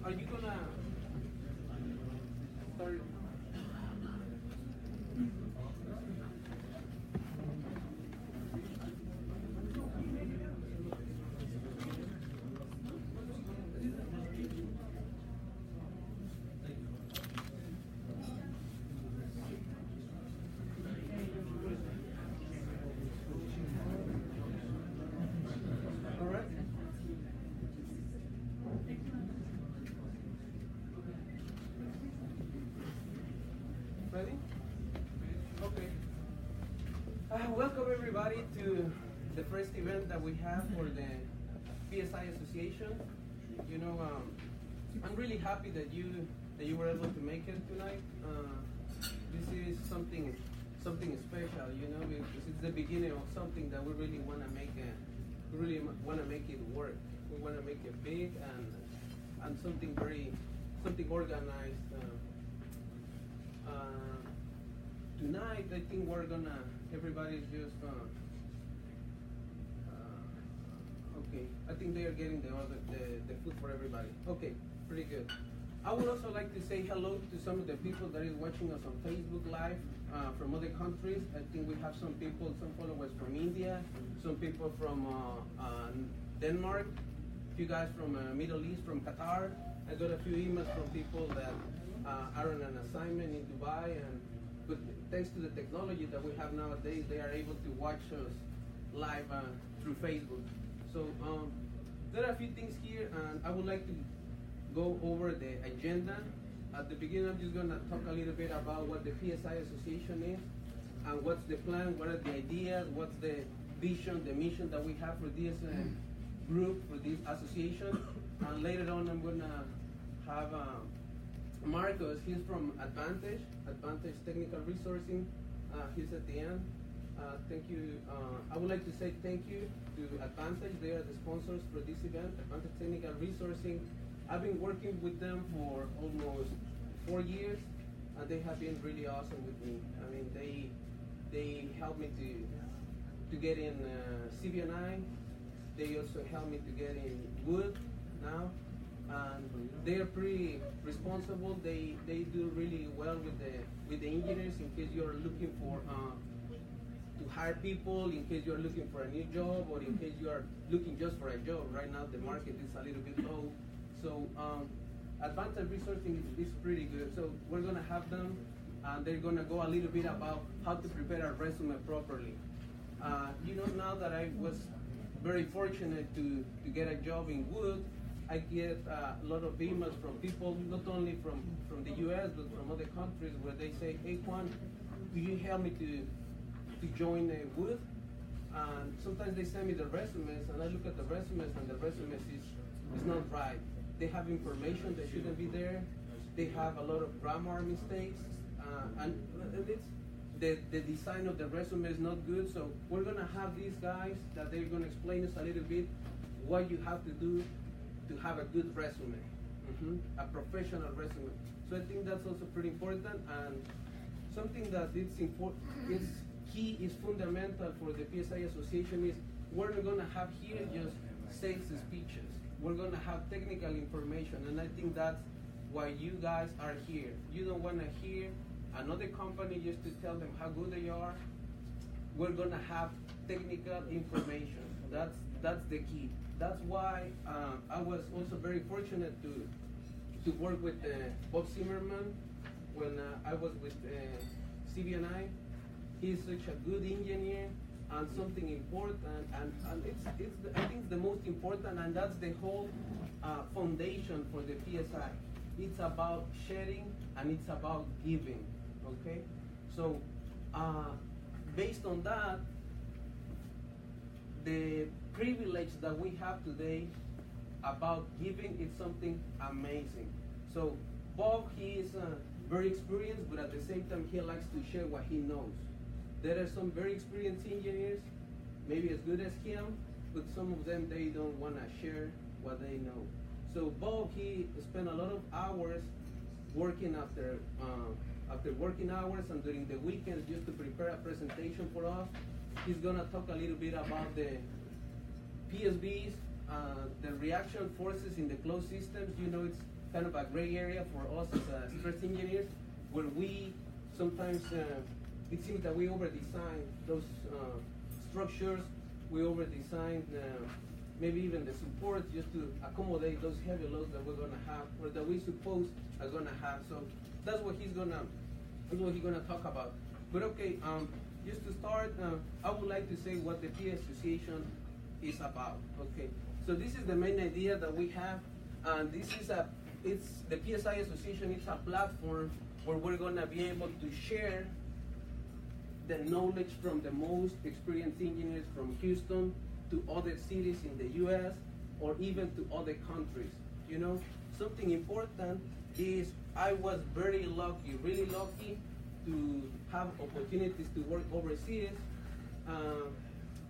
are you gonna start? All right. Ready? Okay. Welcome everybody to the first event that we have for the PSI Association. You know, I'm really happy that you were able to make it tonight. This is something special, you know, because it's the beginning of something that we really want to make it. We really want to make it work. We want to make it big and something organized. Tonight, I think everybody's just, okay. I think they are getting the food for everybody. Okay, pretty good. I would also like to say hello to some of the people that is watching us on Facebook Live from other countries. I think we have some followers from India, some people from Denmark, a few guys from Middle East, from Qatar. I got a few emails from people that are on an assignment in Dubai, but thanks to the technology that we have nowadays, they are able to watch us live through Facebook. So there are a few things here, and I would like to go over the agenda. At the beginning, I'm just going to talk a little bit about what the PSI Association is, and what's the plan, what are the ideas, what's the vision, the mission that we have for this group, for this association. And later on, I'm going to have Marcos. He's from Advantage Technical Resourcing. He's at the end. Thank you. I would like to say thank you to Advantage. They are the sponsors for this event, Advantage Technical Resourcing. I've been working with them for almost 4 years, and they have been really awesome with me. I mean, they helped me to get in CBNI. They also helped me to get in Wood now. And they are pretty responsible. They do really well with the engineers in case you are looking for to hire people, in case you are looking for a new job, or in case you are looking just for a job. Right now the market is a little bit low, so Advantage Resourcing is pretty good. So we're gonna have them, and they're gonna go a little bit about how to prepare a resume properly. You know, now that I was very fortunate to get a job in Wood, I get a lot of emails from people, not only from the US, but from other countries, where they say, hey Juan, will you help me to join Wood? And sometimes they send me the resumes, and I look at the resumes, and the resumes is not right. They have information that shouldn't be there. They have a lot of grammar mistakes, and the design of the resume is not good. So we're gonna have these guys that they're gonna explain us a little bit what you have to do to have a good resume, a professional resume. So I think that's also pretty important, and something that is key, is fundamental for the PSI Association is we're not gonna have here just sales speeches. We're gonna have technical information, and I think that's why you guys are here. You don't wanna hear another company just to tell them how good they are. We're gonna have technical information. That's the key. That's why I was also very fortunate to work with Bob Zimmerman when I was with CBNI. He's such a good engineer, and something important, and I think the most important, and that's the whole foundation for the PSI. It's about sharing, and it's about giving, okay? So based on that, the privilege that we have today about giving is something amazing. So Bob, he is very experienced, but at the same time he likes to share what he knows. There are some very experienced engineers, maybe as good as him, but some of them, they don't want to share what they know. So Bob, he spent a lot of hours working after working hours and during the weekends just to prepare a presentation for us. He's gonna talk a little bit about the PSBs, the reaction forces in the closed systems. You know, it's kind of a gray area for us as stress engineers, where we sometimes, it seems that we over-design those structures, we over-design maybe even the support just to accommodate those heavy loads that we're gonna have, or that we suppose are gonna have. So that's what he's gonna talk about. But okay, just to start, I would like to say what the PSI Association is about. Okay, so this is the main idea that we have, and this is it's the PSI Association. It's a platform where we're gonna be able to share the knowledge from the most experienced engineers from Houston to other cities in the U.S. or even to other countries. You know, something important is I was very lucky, really lucky, to have opportunities to work overseas.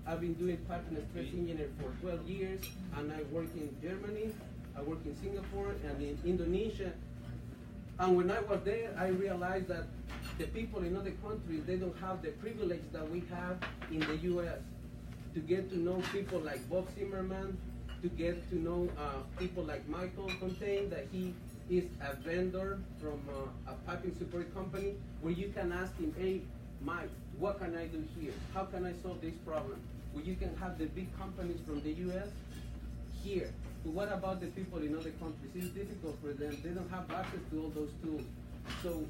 I've been doing pipe and stress engineer for 12 years, and I work in Germany, I work in Singapore, and in Indonesia. And when I was there, I realized that the people in other countries, they don't have the privilege that we have in the U.S. to get to know people like Bob Zimmerman, to get to know people like Michael Fontaine, that he is a vendor from a piping support company, where you can ask him, hey, Mike, what can I do here? How can I solve this problem? Where you can have the big companies from the U.S. here. But what about the people in other countries? It's difficult for them. They don't have access to all those tools. So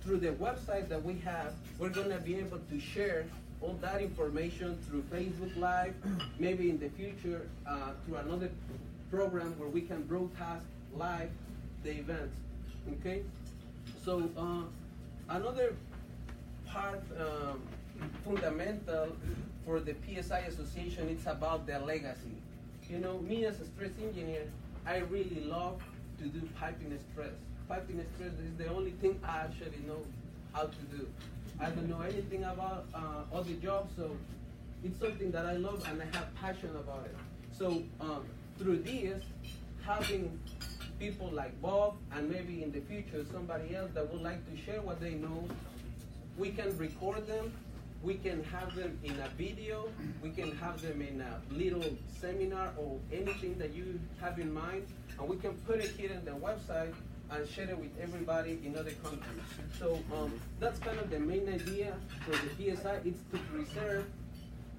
through the website that we have, we're gonna be able to share all that information through Facebook Live, maybe in the future through another program where we can broadcast live the events, okay? So another part, fundamental for the PSI Association, it's about the legacy. You know, me as a stress engineer, I really love to do piping stress. Piping stress is the only thing I actually know how to do. I don't know anything about other jobs, so it's something that I love and I have passion about it. So through this, having people like Bob, and maybe in the future somebody else that would like to share what they know, we can record them, we can have them in a video, we can have them in a little seminar or anything that you have in mind, and we can put it here on the website and share it with everybody in other countries. So that's kind of the main idea for the PSI. It's to preserve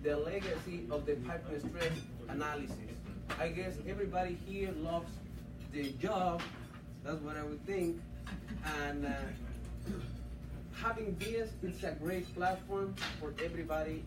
the legacy of the pipe and stress analysis. I guess everybody here loves the job, that's what I would think, and having this, it's a great platform for everybody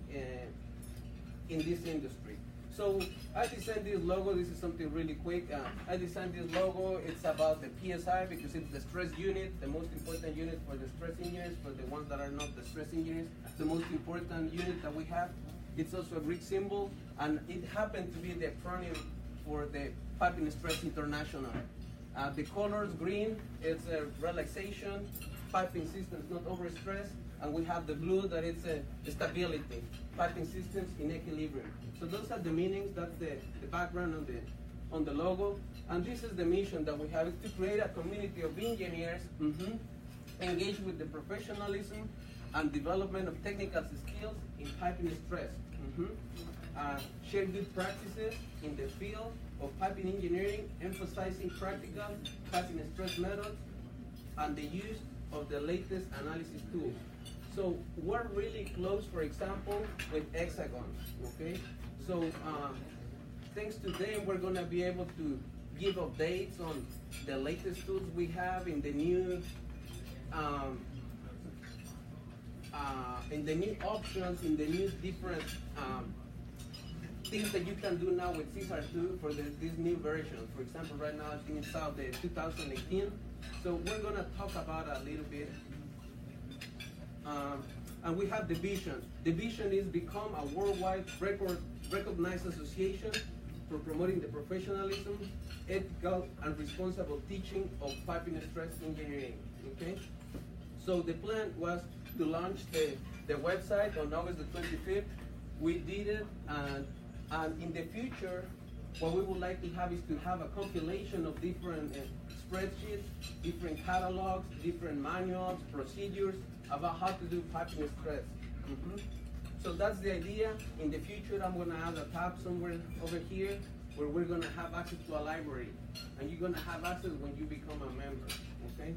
in this industry. So I designed this logo. This is something really quick. I designed this logo. It's about the PSI because it's the stress unit, the most important unit for the stress engineers, for the ones that are not the stress engineers, the most important unit that we have. It's also a Greek symbol, and it happened to be the acronym for the Piping Stress International. The colors, green, it's a relaxation, piping systems not overstress, and we have the blue that it's a stability, piping systems in equilibrium. So those are the meanings. That's the background on the logo. And this is the mission that we have, is to create a community of engineers engaged with the professionalism and development of technical skills in piping stress. Share good practices in the field of piping engineering, emphasizing practical piping stress methods and the use of the latest analysis tools. So we're really close, for example, with Hexagon, okay? So thanks to them, we're gonna be able to give updates on the latest tools we have in the new options, in the new different things that you can do now with CSAR2 for this new version. For example, right now I think it's out the 2018. So we're gonna talk about a little bit. And we have the vision. The vision is become a worldwide recognized association for promoting the professionalism, ethical, and responsible teaching of piping stress engineering. Okay. So the plan was to launch the website on August the 25th. We did it, and in the future, what we would like to have is to have a compilation of different spreadsheets, different catalogs, different manuals, procedures about how to do piping stress. So that's the idea. In the future, I'm going to add a tab somewhere over here where we're going to have access to a library. And you're going to have access when you become a member, okay?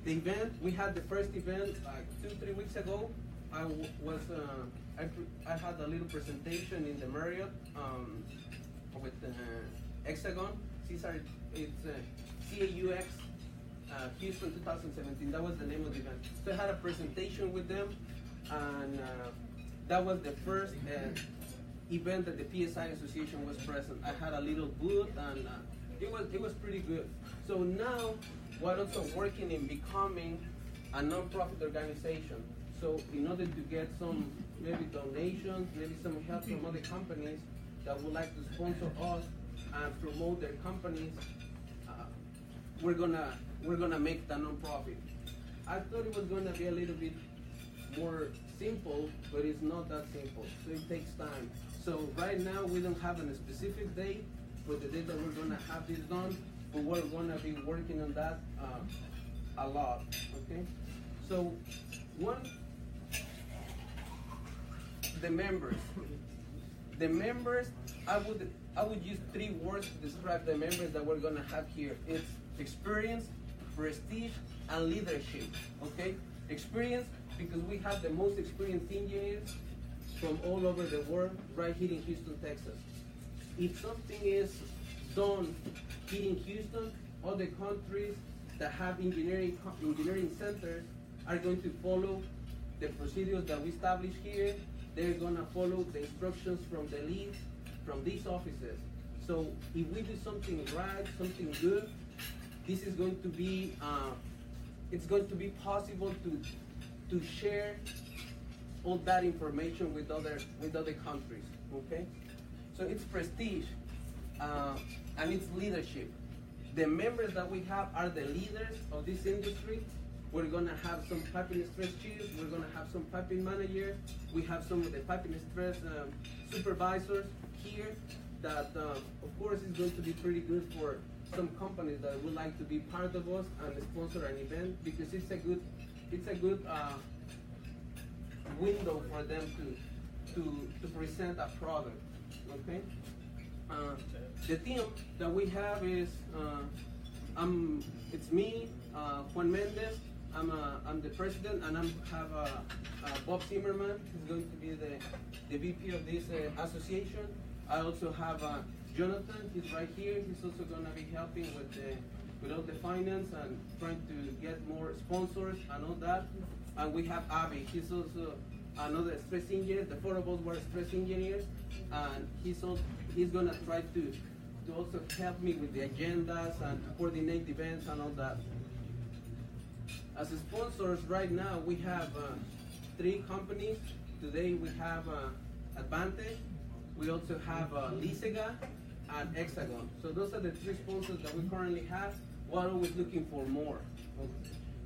The event, we had the first event like 2-3 weeks ago. I had a little presentation in the Marriott with Hexagon. Cesar, it's CAUX Houston 2017. That was the name of the event. So I had a presentation with them, and that was the first event that the PSI Association was present. I had a little booth, and it was pretty good. So now we're also working in becoming a non-profit organization. So in order to get some maybe donations, maybe some help from other companies that would like to sponsor us and promote their companies, we're gonna make the non-profit. I thought it was gonna be a little bit more simple, but it's not that simple. So it takes time. So right now we don't have a specific date for the day that we're gonna have this done, but we're gonna be working on that a lot. Okay. So the members, I would use 3 words to describe the members that we're gonna have here. It's experience, prestige, and leadership. Okay? Experience, because we have the most experienced engineers from all over the world right here in Houston, Texas. If something is done here in Houston, other countries that have engineering centers are going to follow the procedures that we establish here. They're gonna follow the instructions from the leads from these offices. So if we do something right, something good, this is going to be, it's going to be possible to share all that information with other countries, okay? So it's prestige, and it's leadership. The members that we have are the leaders of this industry. We're gonna have some piping stress chiefs, we're gonna have some piping managers, we have some of the piping stress supervisors here that, of course, is going to be pretty good for some companies that would like to be part of us and sponsor an event, because it's a good window for them to present a product. Okay. The team that we have is it's me, Juan Mendez. I'm the president, and I have Bob Zimmerman, who's going to be the VP of this association. I also have Jonathan. He's right here. He's also going to be helping with all the finance and trying to get more sponsors and all that. And we have Avi. He's also another stress engineer. The 4 of us were stress engineers, and he's going to try to also help me with the agendas and coordinate events and all that. As sponsors right now, we have 3 companies. Today we have Advantage. We also have Lisega and Hexagon. So those are the 3 sponsors that we currently have. We're always looking for more,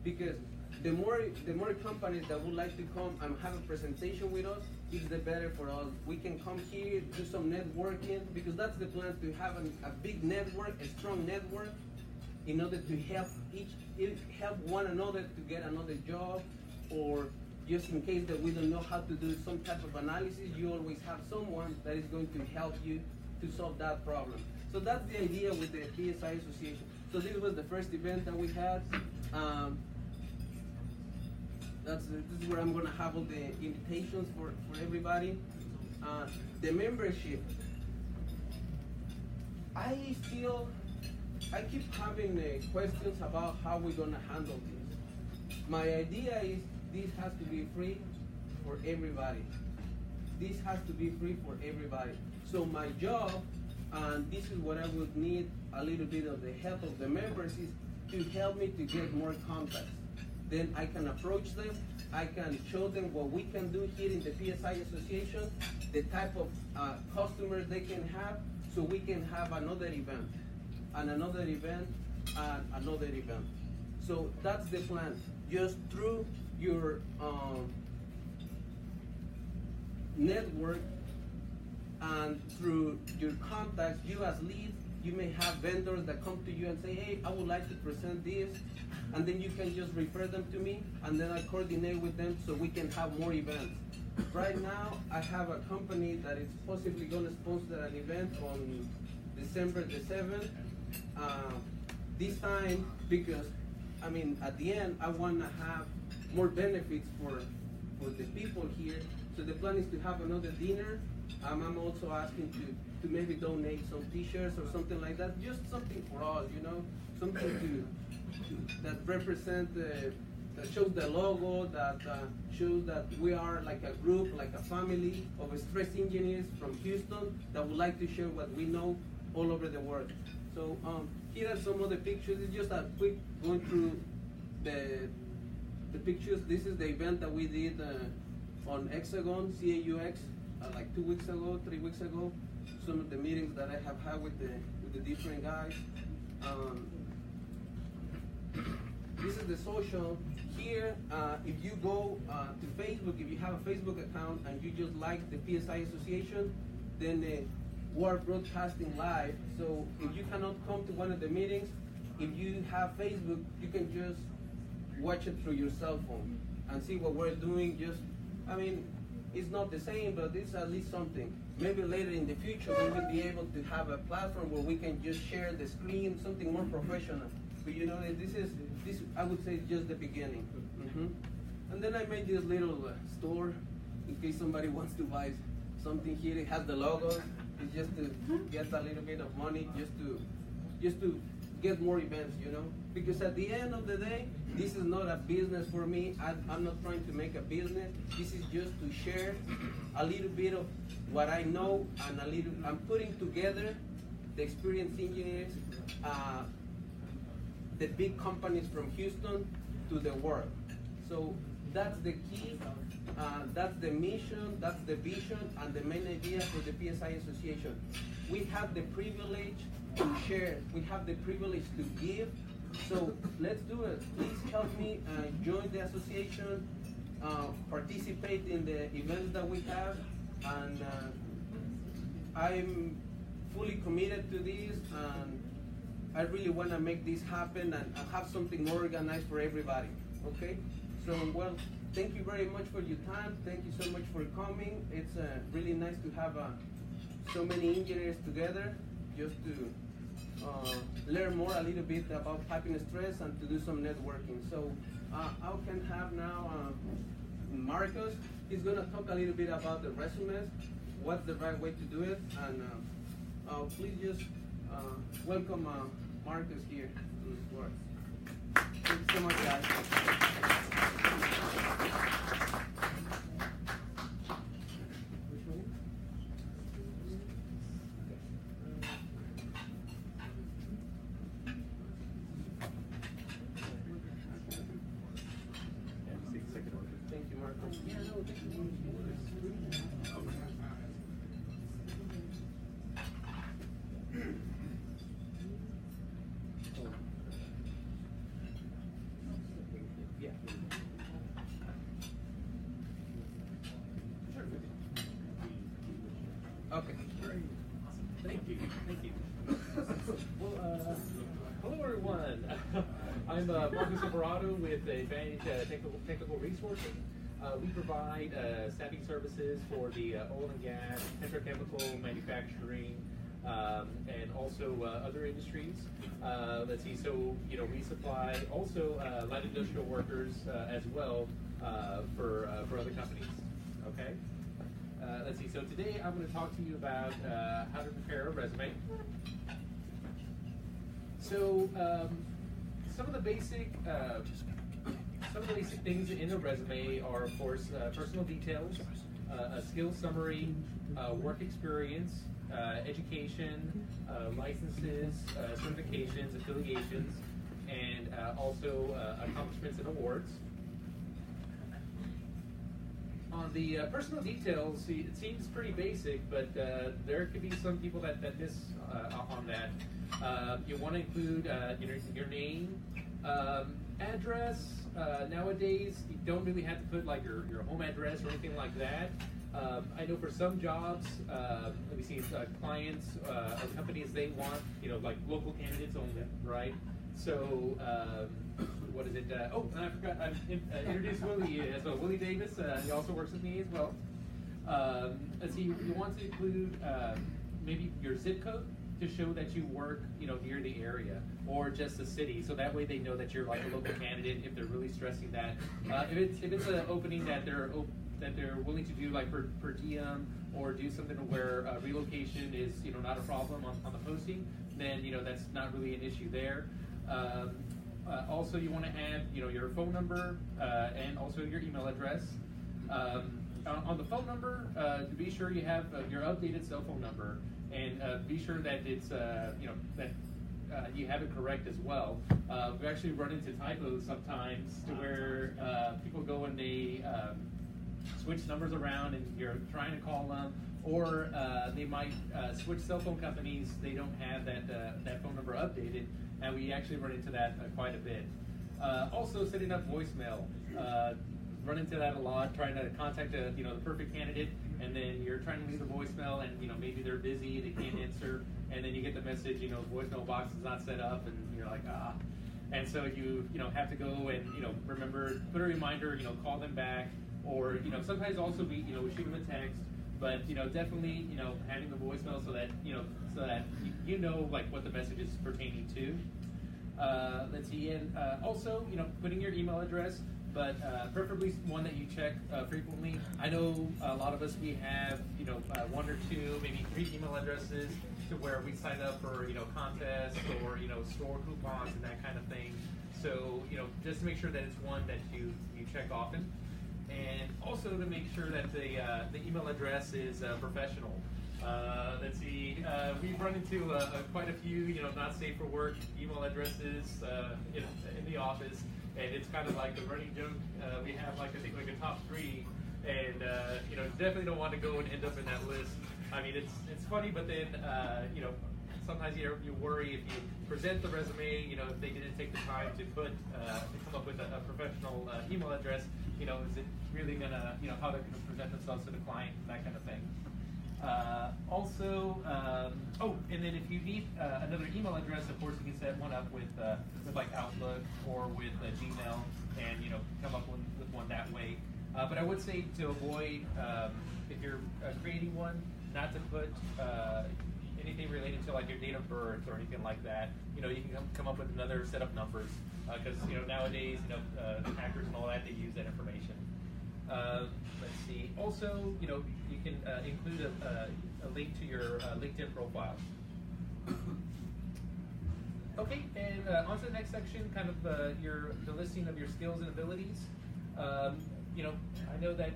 because the more companies that would like to come and have a presentation with us, it's the better for us. We can come here, do some networking, because that's the plan, to have a big network, a strong network, in order to help one another to get another job, or just in case that we don't know how to do some type of analysis, you always have someone that is going to help you to solve that problem. So that's the idea with the PSI Association. So this was the first event that we had. This is where I'm going to have all the invitations for everybody. The membership. I keep having questions about how we're going to handle this. My idea is this has to be free for everybody. This has to be free for everybody. So my job, and this is what I would need a little bit of the help of the members, is to help me to get more contacts. Then I can approach them, I can show them what we can do here in the PSI Association, the type of customers they can have, so we can have another event, and another event, and another event. So that's the plan. Just through your network and through your contacts, you as leads, you may have vendors that come to you and say, hey, I would like to present this, and then you can just refer them to me, and then I coordinate with them so we can have more events. right now I have a company that is possibly going to sponsor an event on December the 7th. This time, because I mean, at the end, I want to have more benefits for the people here. So the plan is to have another dinner. I'm also asking to maybe donate some T-shirts or something like that. Just something for us, you know, something that represent that shows the logo, that shows that we are like a group, like a family of stress engineers from Houston that would like to share what we know all over the world. So here are some other pictures. It's just a quick going through the pictures. This is the event that we did on Hexagon, CAUX, like 2 weeks ago, 3 weeks ago. Some of the meetings that I have had with the different guys. This is the social. Here, if you go to Facebook, if you have a Facebook account and you just like the PSI Association, then we're broadcasting live. So if you cannot come to one of the meetings, if you have Facebook, you can just watch it through your cell phone and see what we're doing. Just, I mean, it's not the same, but it's at least something. Maybe later in the future, we will be able to have a platform where we can just share the screen, something more professional. But you know, this I would say just the beginning. And then I made this little store in case somebody wants to buy something here. It has the logos. It's just to get a little bit of money, just to get more events, you know. Because at the end of the day, this is not a business for me. I'm not trying to make a business. This is just to share a little bit of what I know and I'm putting together the experienced engineers, the big companies from Houston to the world. So that's the key, that's the mission, that's the vision, and the main idea for the PSI Association. We have the privilege to share, we have the privilege to give, so let's do it. Please help me join the association, participate in the events that we have, and I'm fully committed to this, and I really want to make this happen and have something organized for everybody, okay? So, well, thank you very much for your time. Thank you so much for coming. It's really nice to have so many engineers together just to learn more a little bit about happiness stress and to do some networking. So I can have now Marcus. He's going to talk a little bit about the resumes, what's the right way to do it, and please just welcome Marcus here. Thanks so much, guys. Thank you, Marcus. Okay. Great. Thank you. Thank you. Well, hello everyone. I'm Marcus Alvarado with Advantage Technical Resources. We provide staffing services for the oil and gas, petrochemical, manufacturing, and also other industries. Let's see. So we supply also light industrial workers as well for other companies. Okay. Let's see, so today I'm going to talk to you about how to prepare a resume. So some of the basic things in a resume are, of course, personal details, a skills summary, work experience, education, licenses, certifications, affiliations, and also accomplishments and awards. On the personal details, it seems pretty basic, but there could be some people that miss on that. You want to include your name, address. Nowadays, you don't really have to put like your home address or anything like that. I know for some jobs, let me see, clients or companies, they want like local candidates only, right? So what is it? Oh, and I forgot, I introduced Willie as well. Willie Davis, he also works with me as well. Let's see, you want to include maybe your zip code to show that you work, near the area, or just the city, so that way they know that you're like a local candidate. If they're really stressing that, if it's an opening that they're willing to do like per diem, or do something where relocation is not a problem on the posting, then that's not really an issue there. Also, you want to add your phone number and also your email address. On the phone number, to be sure you have your updated cell phone number, and be sure that it's that you have it correct as well. We actually run into typos sometimes to where people go and they switch numbers around, and you're trying to call them, or they might switch cell phone companies. They don't have that phone number updated, and we actually run into that quite a bit. Also, setting up voicemail. Run into that a lot, trying to contact the perfect candidate, and then you're trying to leave a voicemail, and maybe they're busy, they can't answer, and then you get the message, voicemail box is not set up, and you're like, ah. And so you have to go and remember, put a reminder, call them back, or sometimes also we shoot them a text, but definitely having the voicemail so that like what the message is pertaining to. Let's see, and also putting your email address, but preferably one that you check frequently. I know a lot of us, we have one or two, maybe 3 email addresses to where we sign up for contests or store coupons and that kind of thing. So just to make sure that it's one that you check often, and also to make sure that the email address is professional. Let's see, we've run into quite a few not safe for work email addresses in the office. And it's kind of like a running joke. We have I think a top 3, and definitely don't want to go and end up in that list. I mean, it's funny, but then sometimes you worry if you present the resume, if they didn't take the time to come up with a professional email address, is it really gonna how they're gonna present themselves to the client, that kind of thing. And then if you need another email address, of course you can set one up with like Outlook or with Gmail, and come up with one that way. But I would say to avoid, if you're creating one, not to put anything related to like your date of birth or anything like that. You can come up with another set of numbers, because nowadays hackers and all that, they use that information. Let's see. Also, you can include a link to your LinkedIn profile. Okay, and on to the next section, kind of the listing of your skills and abilities. I know that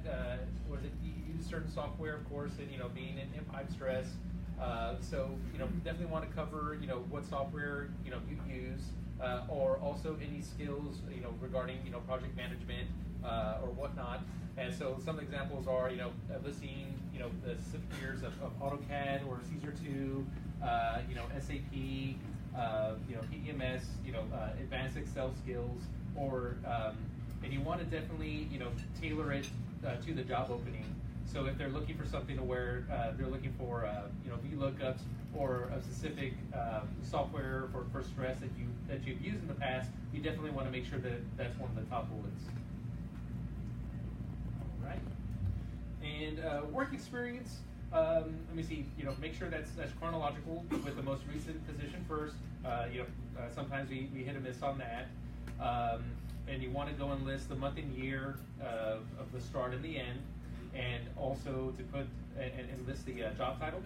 you use certain software, of course, and being in pipe stress. So definitely want to cover what software you use, or also any skills regarding project management or whatnot. And so some examples are listing the specific years of AutoCAD or Caesar 2, SAP, PEMS, advanced Excel skills, or and you want to definitely tailor it to the job opening. So if they're looking for something where they're looking for VLOOKUPs or a specific software for stress that you've used in the past, you definitely want to make sure that that's one of the top bullets. All right. And work experience. Let me see. Make sure that's chronological with the most recent position first. Sometimes we hit and miss on that. And you want to go and list the month and year of the start and the end, and also to put and list the job title.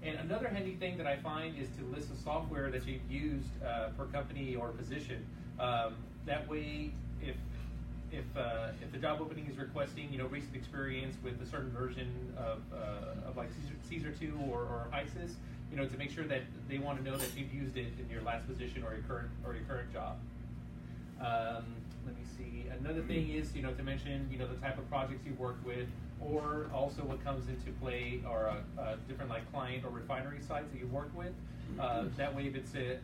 And another handy thing that I find is to list the software that you've used per company or position. That way, if the job opening is requesting recent experience with a certain version of like Caesar 2 or ISIS, to make sure that they want to know that you've used it in your last position or your current job. Let me see. Another thing is to mention the type of projects you work with, or also what comes into play are different like client or refinery sites that you work with. That way, if it's a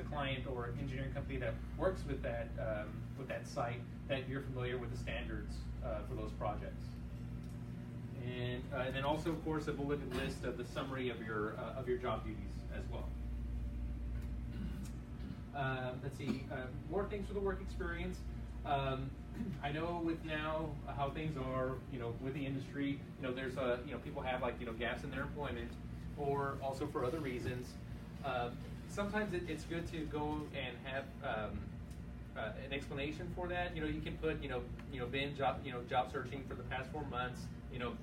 client or an engineering company that works with that site, that you're familiar with the standards for those projects. And then also, of course, a bulleted list of the summary of your job duties as well. Let's see, more things for the work experience. I know with now how things are, with the industry, there's people have like, gaps in their employment, or also for other reasons. Sometimes it's good to go and have an explanation for that. You can put, been job searching for the past 4 months.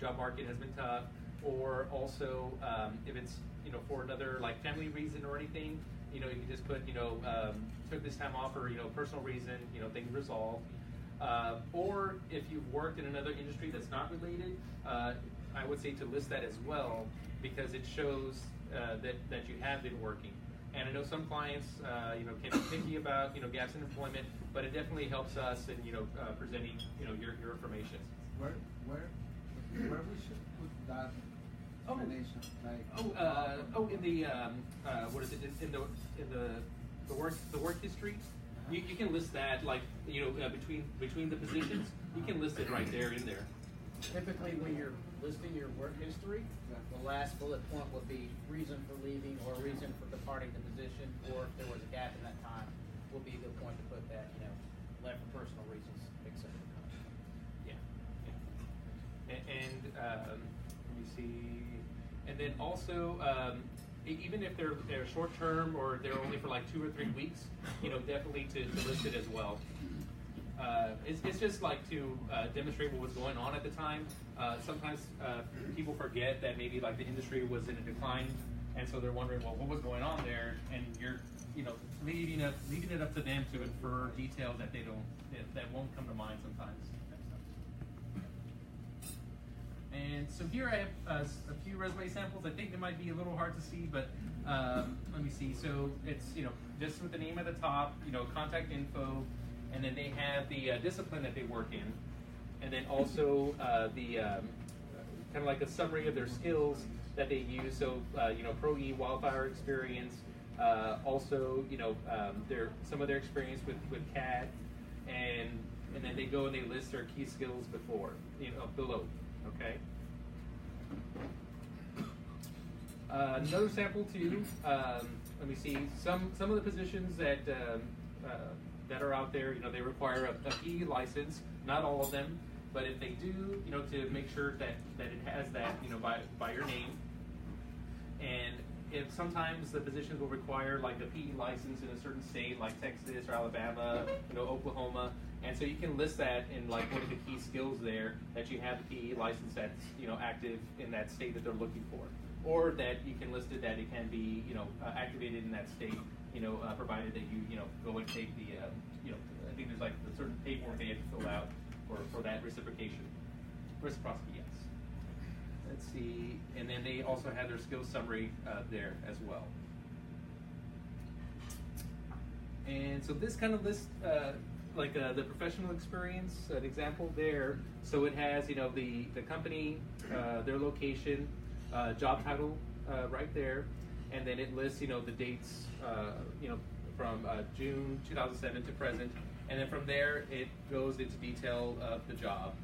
Job market has been tough, or also if it's for another like family reason or anything, you can just put took this time off for personal reason, things resolved. Or if you've worked in another industry that's not related, I would say to list that as well, because it shows that you have been working. And I know some clients, can be picky about, gaps in employment, but it definitely helps us in, presenting, your information. Where we should put that explanation? In the what is it? In the work history, you can list that like between the positions, you can list it right there in there. Typically, when you're listing your work history, the last bullet point would be reason for leaving or reason for departing the position, or if there was a gap in that time, would be a good point to put that, left for personal reasons, etc. Yeah. And let me see. And then also, even if they're short term or they're only for like 2 or 3 weeks, definitely to list it as well. It's just like to demonstrate what was going on at the time. Sometimes people forget that maybe like the industry was in a decline, and so they're wondering, well, what was going on there? And you're, leaving it up to them to infer details that that won't come to mind sometimes. And so here I have a few resume samples. I think they might be a little hard to see, but let me see. So it's just with the name at the top, contact info, and then they have the discipline that they work in, and then also the kind of like a summary of their skills that they use. So Pro-E wildfire experience, also some of their experience with CAD, and then they go and they list their key skills below. Okay. Another sample too. Let me see. Some of the positions that are out there, they require a PE license. Not all of them, but if they do, to make sure that it has that, by your name. And if sometimes the positions will require like a PE license in a certain state, like Texas or Alabama, Oklahoma, and so you can list that in like one of the key skills there, that you have the PE license that's active in that state that they're looking for, or that you can list it that it can be activated in that state, provided that you go and take the I think there's like a certain paperwork they have to fill out for that reciprocity, yes. Let's see, and then they also have their skills summary there as well. And so this kind of lists the professional experience, an example there. So it has the company, their location, job title right there, and then it lists the dates from June 2007 to present, and then from there it goes into detail of the job.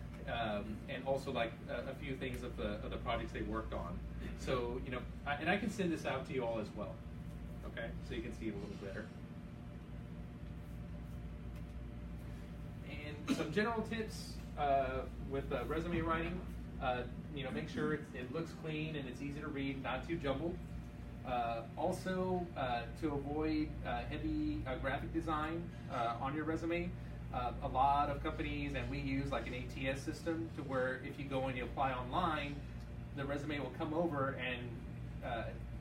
And also like a few things of the projects they worked on. So, and I can send this out to you all as well, okay? So you can see it a little better. And some general tips with resume writing, make sure it looks clean and it's easy to read, not too jumbled. Also, to avoid heavy graphic design on your resume. A lot of companies, and we use like an ATS system, to where if you go and you apply online, the resume will come over and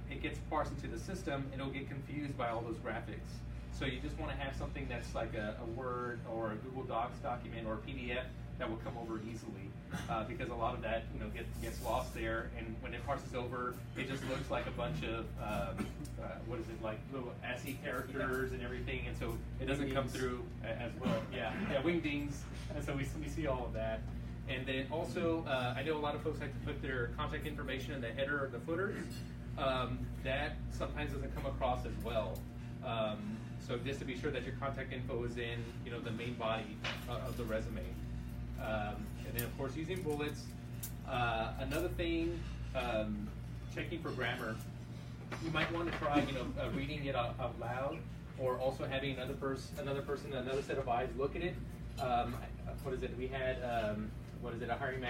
it gets parsed into the system, and it'll get confused by all those graphics. So you just want to have something that's like a Word or a Google Docs document or a PDF that will come over easily, because a lot of that gets lost there, and when it parses over, it just looks like a bunch of what is it, like little ASCII characters and everything, and so it doesn't come through as well. Yeah, wingdings, and so we see all of that. And then also, I know a lot of folks like to put their contact information in the header or the footer. That sometimes doesn't come across as well. So just to be sure that your contact info is in the main body of the resume. And then of course using bullets. Another thing, checking for grammar. You might want to try reading it out loud, or also having another person, another set of eyes look at it, what is it? We had a hiring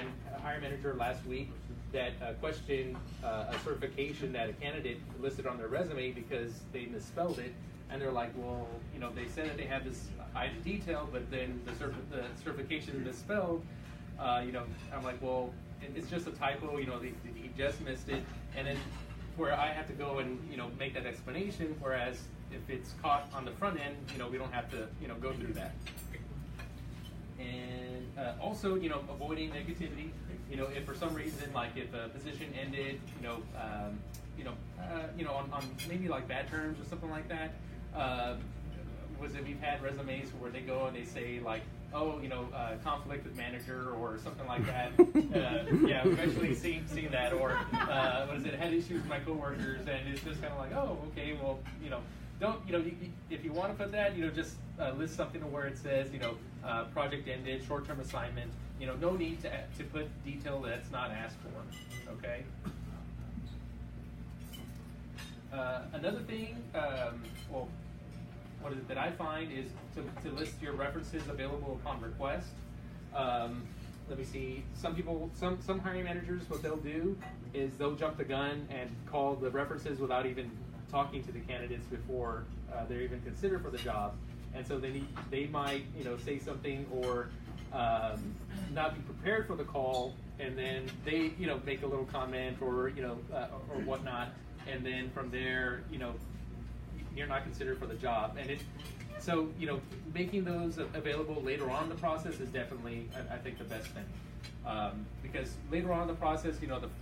manager last week that questioned a certification that a candidate listed on their resume because they misspelled it, and they're like, well, they said that they had this detail, but then the certification is misspelled. I'm like, well, it's just a typo. He just missed it, and then where I have to go and make that explanation, whereas if it's caught on the front end, we don't have to go through that. And also, avoiding negativity. If for some reason, like if a position ended, on maybe like bad terms or something like that. We've had resumes where they go and they say like, oh, conflict with manager or something like that. Yeah, we've actually seen that. Or had issues with my coworkers, and it's just kind of like, oh, okay, well, don't, if you want to put that, just list something where it says, project ended, short-term assignment. No need to put detail that's not asked for. Okay. Another thing, that I find is to list your references available upon request. Let me see. Some hiring managers, what they'll do is they'll jump the gun and call the references without even talking to the candidates before they're even considered for the job, and so they might say something or not be prepared for the call, and then they make a little comment or whatnot, and then from there you're not considered for the job, and so making those available later on in the process is definitely I think the best thing. Because later on in the process,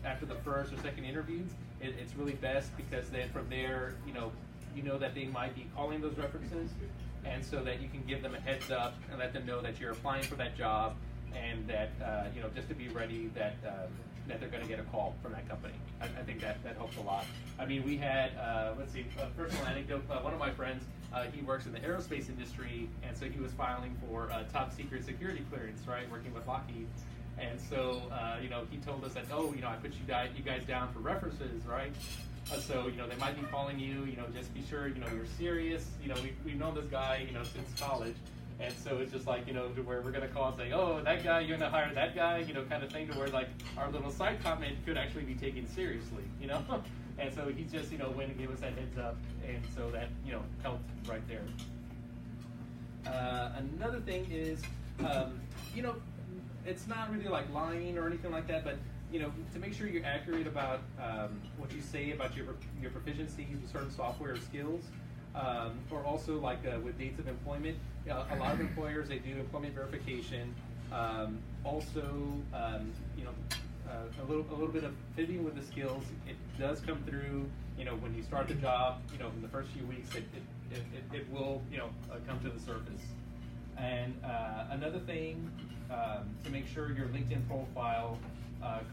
after the first or second interviews, it's really best because then from there, that they might be calling those references, and so that you can give them a heads up and let them know that you're applying for that job, and that just to be ready that they're going to get a call from that company. I think that helps a lot. I mean, we had a personal anecdote. One of my friends, he works in the aerospace industry, and so he was filing for top secret security clearance, right, working with Lockheed. And so, he told us that, oh, I put you guys down for references, right? So, they might be calling you, just be sure, you're serious. We've known this guy, since college. And so it's just like, to where we're going to call and say, oh, that guy, you're going to hire that guy, kind of thing, to where, like, our little side comment could actually be taken seriously, And so he just, went and gave us that heads up. And so that, helped right there. Another thing is, it's not really like lying or anything like that, but to make sure you're accurate about what you say about your proficiency with certain software skills, or also like with dates of employment. A lot of employers, they do employment verification. Also, a little bit of fitting with the skills. It does come through. When you start the job, in the first few weeks, it will come to the surface. And another thing, to make sure your LinkedIn profile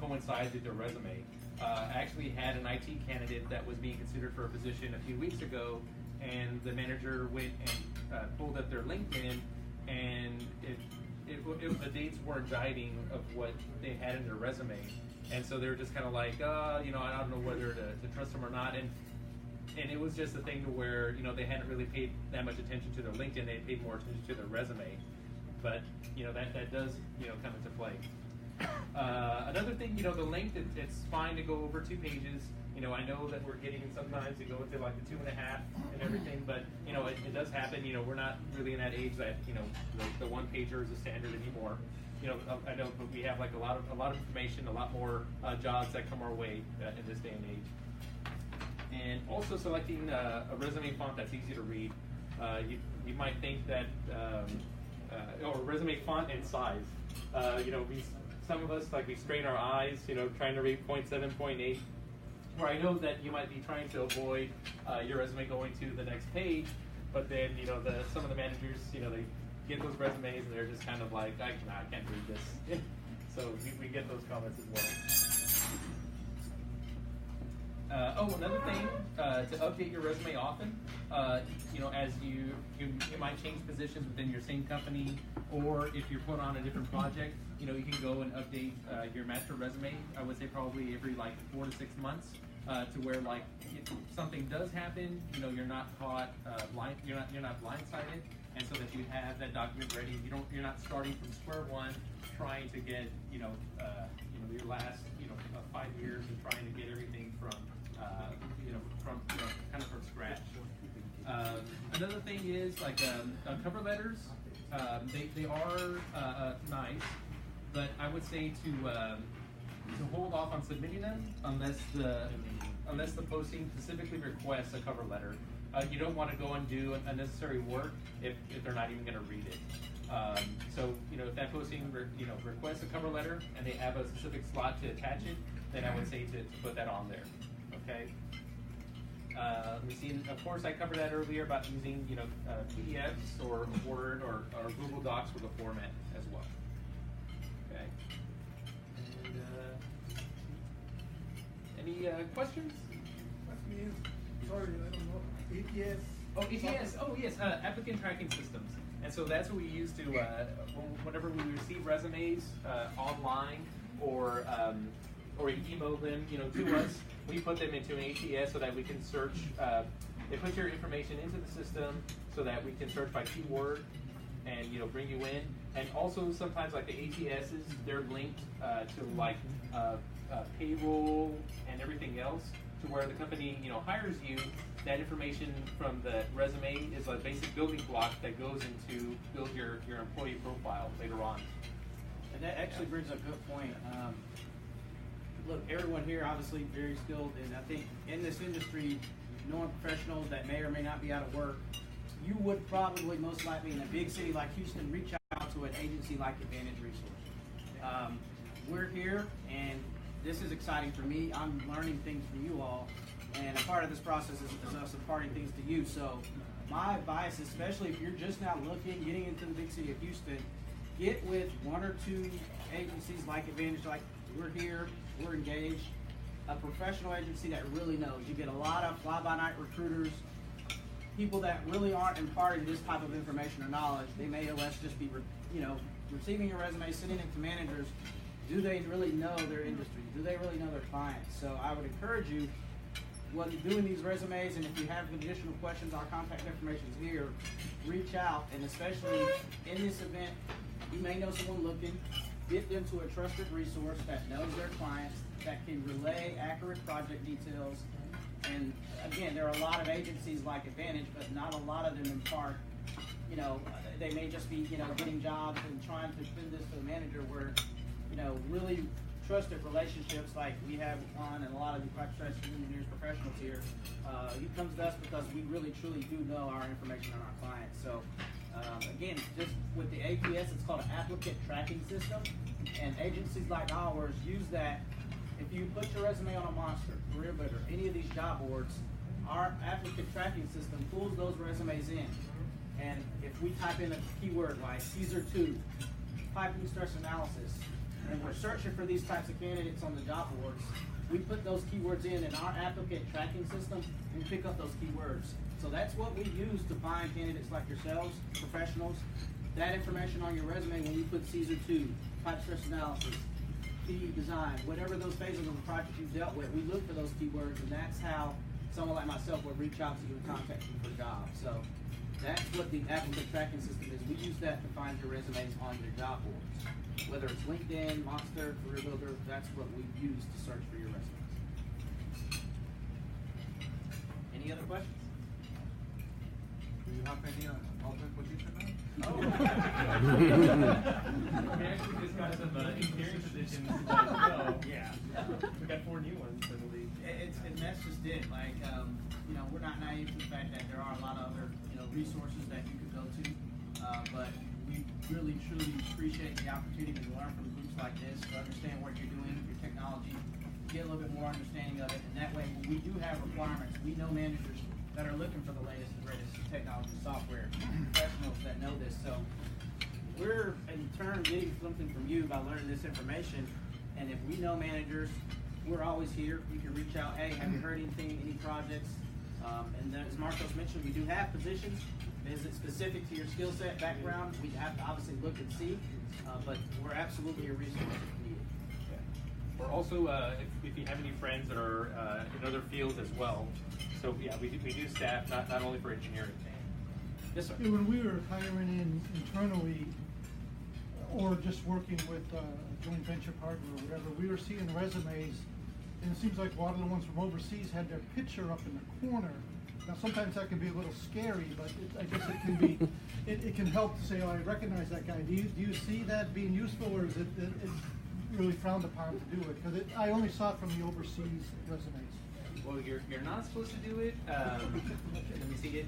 coincides with your resume. I actually had an IT candidate that was being considered for a position a few weeks ago, and the manager went and pulled up their LinkedIn, and the dates weren't jiving of what they had in their resume. And so they were just kind of like, I don't know whether to trust them or not. And it was just a thing to where, they hadn't really paid that much attention to their LinkedIn. They paid more attention to their resume. But, that does, come into play. Another thing, the length, it's fine to go over 2 pages. I know that we're getting sometimes to go into like the 2.5 and everything, but, it does happen. We're not really in that age that, the 1-pager is a standard anymore. I know, but we have like a lot of information, a lot more jobs that come our way in this day and age. And also selecting a resume font that's easy to read. You might think that, or resume font and size. Some of us, like, we strain our eyes, trying to read 0.7, 0.8. Where I know that you might be trying to avoid your resume going to the next page, but then, some of the managers, they get those resumes and they're just kind of like, I can't read this. So we get those comments as well. Another thing, to update your resume often, as you might change positions within your same company, or if you're put on a different project, you can go and update your master resume. I would say probably every like 4 to 6 months. to where like if something does happen, you know, you're not caught you're not blindsided, and so that you have that document ready. You're not starting from square one trying to get your last 5 years and trying to get everything from kind of from scratch. Another thing is like cover letters. They are nice, but I would say to hold off on submitting them unless the posting specifically requests a cover letter. You don't want to go and do unnecessary work if they're not even going to read it. So if that posting requests a cover letter and they have a specific slot to attach it, then I would say to put that on there. Okay. Let me see. Of course, I covered that earlier about using PDFs or Word or Google Docs for the format as well. Okay. And any questions? Sorry, I don't know. ATS. Oh, ATS. Oh, yes. Applicant tracking systems. And so that's what we use to whenever we receive resumes online or email them, to us. We put them into an ATS so that we can search. They put your information into the system so that we can search by keyword and bring you in. And also sometimes like the ATSs, they're linked to like payroll and everything else, to where the company hires you. That information from the resume is a basic building block that goes into build your employee profile later on. And that actually brings up a good point. Look, everyone here obviously very skilled, and I think in this industry, knowing professionals that may or may not be out of work, you would probably most likely in a big city like Houston reach out to an agency like Advantage Resources. We're here, and this is exciting for me. I'm learning things from you all, and a part of this process is us imparting things to you. So my advice, especially if you're just now getting into the big city of Houston, get with one or two agencies like Advantage, like we're here, we're engaged, a professional agency that really knows. You get a lot of fly-by-night recruiters, people that really aren't imparting this type of information or knowledge. They may less just be, receiving your resume, sending it to managers. Do they really know their industry? Do they really know their clients? So I would encourage you, when doing these resumes, and if you have additional questions, our contact information is here. Reach out, and especially in this event, you may know someone looking. Get them to a trusted resource that knows their clients, that can relay accurate project details. And again, there are a lot of agencies like Advantage, but not a lot of them impart, they may just be, getting jobs and trying to send this to the manager where, really trusted relationships like we have on and a lot of the construction engineers professionals here. He comes to us because we really truly do know our information on our clients. So again, just with the ATS, it's called an applicant tracking system, and agencies like ours use that. If you put your resume on a Monster, CareerBuilder, any of these job boards, our applicant tracking system pulls those resumes in. And if we type in a keyword like Caesar 2, piping stress analysis, and we're searching for these types of candidates on the job boards, we put those keywords in our applicant tracking system and pick up those keywords. So that's what we use to find candidates like yourselves, professionals. That information on your resume, when you put Caesar 2, pipe stress analysis, PE design, whatever those phases of the project you've dealt with, we look for those keywords, and that's how someone like myself will reach out to you and contact you for jobs. So that's what the applicant tracking system is. We use that to find your resumes on your job boards. Whether it's LinkedIn, Monster, CareerBuilder, that's what we use to search for your resumes. Any other questions? Do you have any open position now? Oh. We actually just got some engineering positions. Yeah. We got 4 new ones, I believe. And that's just it. Like, we're not naive to the fact that there are a lot of other, resources that you could go to. But we really, truly appreciate the opportunity to learn from groups like this, to understand what you're doing, your technology, get a little bit more understanding of it. And that way, when we do have requirements, we know managers that are looking for the latest and greatest technology software, professionals that know this. So we're, in turn, getting something from you by learning this information. And if we know managers, we're always here. You can reach out, hey, have you heard anything, any projects? And then, as Marcos mentioned, we do have positions. Is it specific to your skill set, background? We have to obviously look and see, but we're absolutely a resource if needed. or also if you have any friends that are in other fields as well. So yeah, we do staff not only for engineering. Yes, sir. Yeah, when we were hiring in internally, or just working with a joint venture partner or whatever, we were seeing resumes, and it seems like a lot of the ones from overseas had their picture up in the corner. Now, sometimes that can be a little scary, but I guess it can be, it can help to say, oh, I recognize that guy. Do you see that being useful, or is it's really frowned upon to do it? Because I only saw it from the overseas resumes. Well, you're not supposed to do it. Let me see.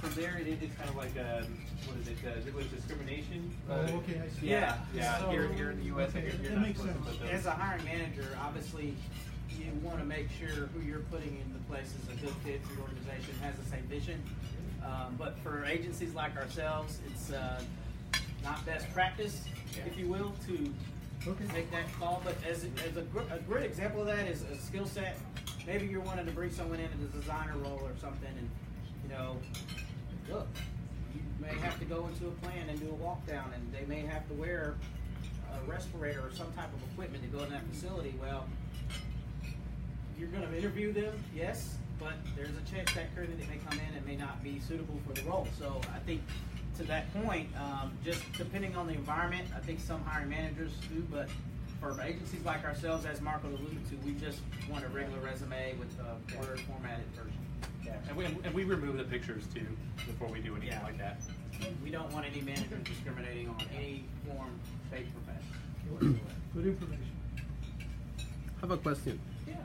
From there, it's kind of like what is it? It was discrimination. Oh, okay, I see. Yeah. So- Here in the U.S., Okay, you're that not makes supposed to sense. put those. As a hiring manager, obviously, you want to make sure who you're putting in the place is a good fit for your organization, has the same vision. But for agencies like ourselves, it's not best practice, if you will, to Okay. make that call. But as a great example of that is a skill set. Maybe you're wanting to bring someone in a designer role or something, and look, you may have to go into a plant and do a walk down, and they may have to wear a respirator or some type of equipment to go in that facility. Well, you're going to interview them, yes, but there's a chance that candidate may come in and may not be suitable for the role. So I think to that point, just depending on the environment, I think some hiring managers do, but for agencies like ourselves, as Marco alluded to, we just want a regular resume with a Word formatted version. Yeah, and we remove the pictures too before we do anything like that. We don't want any manager discriminating on any form, shape, or fashion. Good information. I have a question. Yeah.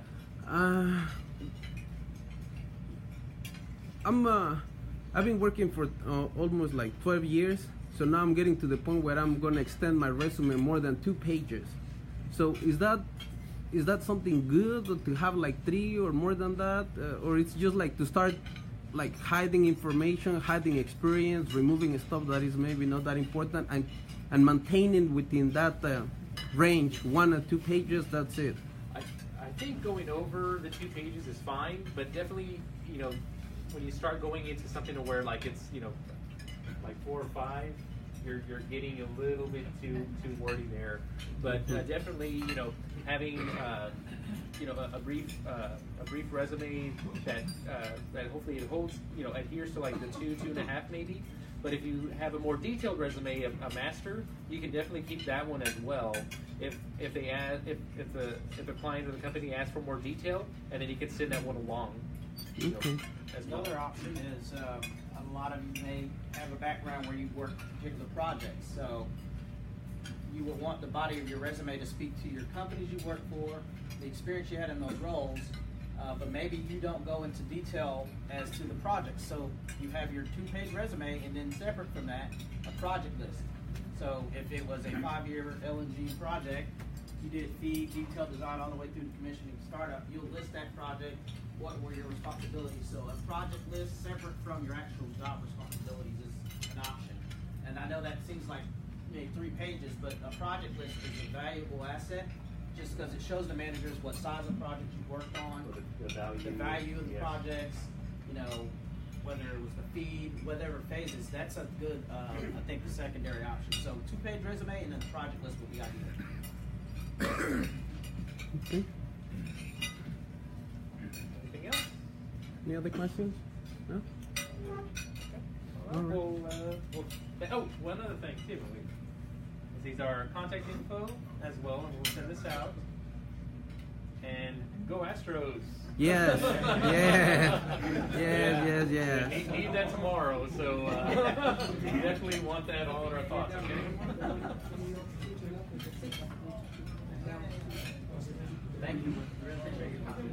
I've been working for almost like 12 years, so now I'm getting to the point where I'm gonna extend my resume more than 2 pages. So is that something good, or to have like 3 or more than that, or it's just like to start like hiding information, hiding experience, removing stuff that is maybe not that important, and maintaining within that range 1 or 2 pages? That's it. I think going over the 2 pages is fine, but definitely, when you start going into something where like it's, like 4 or 5, you're getting a little bit too wordy there. But definitely, having a brief resume that hopefully it holds, adheres to like the 2.5 maybe. But if you have a more detailed resume, a master, you can definitely keep that one as well. If the client or the company asks for more detail, and then you can send that one along. Okay. As well. Another option is a lot of you may have a background where you've worked particular projects. So you will want the body of your resume to speak to your companies you work for, the experience you had in those roles, but maybe you don't go into detail as to the project. So you have your 2-page resume, and then separate from that, a project list. So if it was a 5-year LNG project, you did feed, detailed design all the way through the commissioning startup, you'll list that project, what were your responsibilities. So a project list separate from your actual job responsibilities is an option. And I know that seems like 3 pages, but a project list is a valuable asset just because it shows the managers what size of project you worked on, The value of the projects, whether it was the feed, whatever phases. That's a good, I think, the secondary option. So 2-page resume, and then the project list would be ideal. Okay. Anything else? Any other questions? No? All right. All right. One other thing too. These are contact info as well, and we'll send this out. And go Astros! Yes. Yes. We need that tomorrow, so we definitely want that all in our thoughts. Okay. Thank you. Really appreciate your time.